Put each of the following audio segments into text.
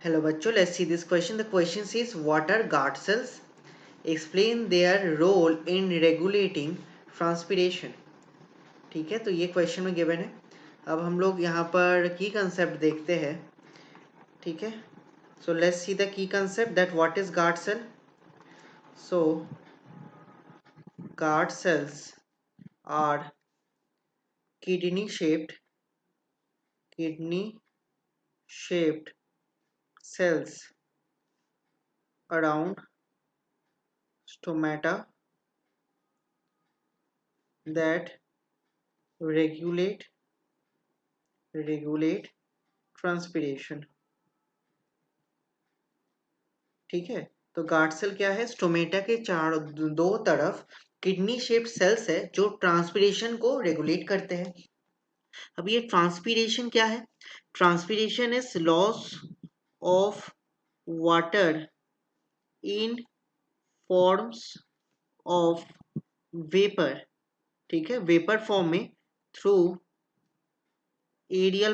Hello बच्चों, let's see this question. The question says what are guard cells? Explain their role in regulating transpiration. ठीक है, तो ये question में given है. अब हम लोग यहाँ पर की कंसेप्ट देखते हैं. ठीक है, so let's see the key concept that what is guard cell. So guard cells are kidney shaped cells around stomata that regulate transpiration. ठीक है, तो गार्ड सेल क्या है? स्टोमेटा के दो तरफ किडनी शेप्ड सेल्स है जो ट्रांसपीरेशन को रेगुलेट करते हैं. अब ये ट्रांसपीरेशन क्या है? Transpiration is loss of water in forms of vapour. ठीक है, वेपर फॉर्म में through aerial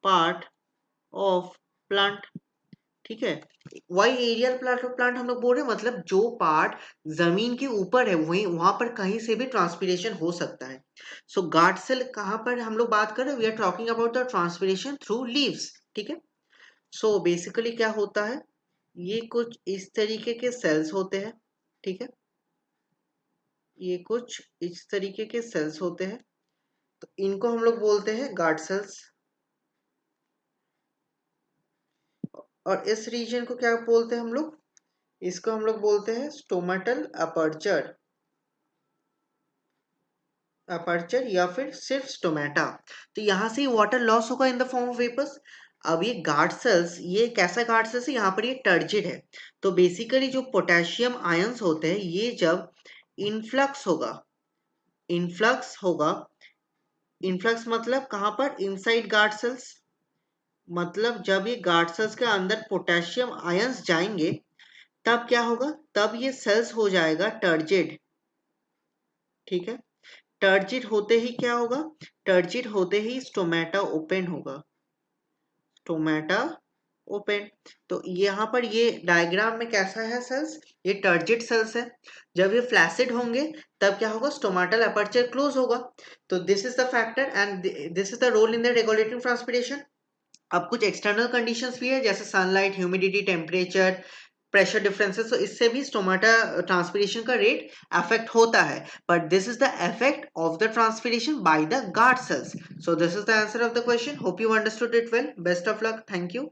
part of plant. ठीक है, वाई एरियल प्लांट हम लोग बोल रहे हैं, मतलब जो पार्ट जमीन के ऊपर है वहीं वहां पर कहीं से भी ट्रांसपीरेशन हो सकता है. सो गार्ड सेल कहां पर हम लोग बात कर रहे हैं? We are talking about the transpiration through leaves. ठीक है, सो बेसिकली क्या होता है, ये कुछ इस तरीके के सेल्स होते हैं. ठीक है, ये कुछ इस तरीके के सेल्स होते हैं, तो इनको हम लोग बोलते हैं गार्ड सेल्स. और इस रीजन को क्या बोलते हैं हम लोग? इसको हम लोग बोलते हैं स्टोमेटल अपर्चर या फिर सिर्फ स्टोमेटा. तो यहां से वाटर लॉस होगा in the form of vapours. अब ये गार्ड सेल्स, ये कैसा गार्ड सेल्स है? यहाँ पर ये टर्जिड है. तो बेसिकली जो पोटेशियम आयंस होते हैं, ये जब इनफ्लक्स होगा इनफ्लक्स होगा इनफ्लक्स मतलब कहां पर? Inside guard cells. मतलब जब ये गार्ड सेल्स के अंदर पोटेशियम आयंस जाएंगे, तब क्या होगा? तब ये सेल्स हो जाएगा टर्जिड. ठीक है, टर्जिट होते ही क्या होगा? टर्जिट होते ही स्टोमेटा ओपन होगा. Stomata open. तो यहाँ पर ये डायग्राम में कैसा है सेल्स? ये टर्जिट सेल्स है. जब ये फ्लैसिड होंगे तब क्या होगा? स्टोमेटल अपर्चर क्लोज होगा. तो this is the factor and this is the role in the regulating transpiration. अब कुछ एक्सटर्नल कंडीशंस भी है, जैसे sunlight, humidity, temperature, pressure differences. तो इससे भी स्टोमाटा ट्रांसपिरेशन का रेट अफेक्ट होता है. But this is the effect of the transpiration by the guard cells. So this is the answer of the question. Hope you understood it well. Best of luck. Thank you.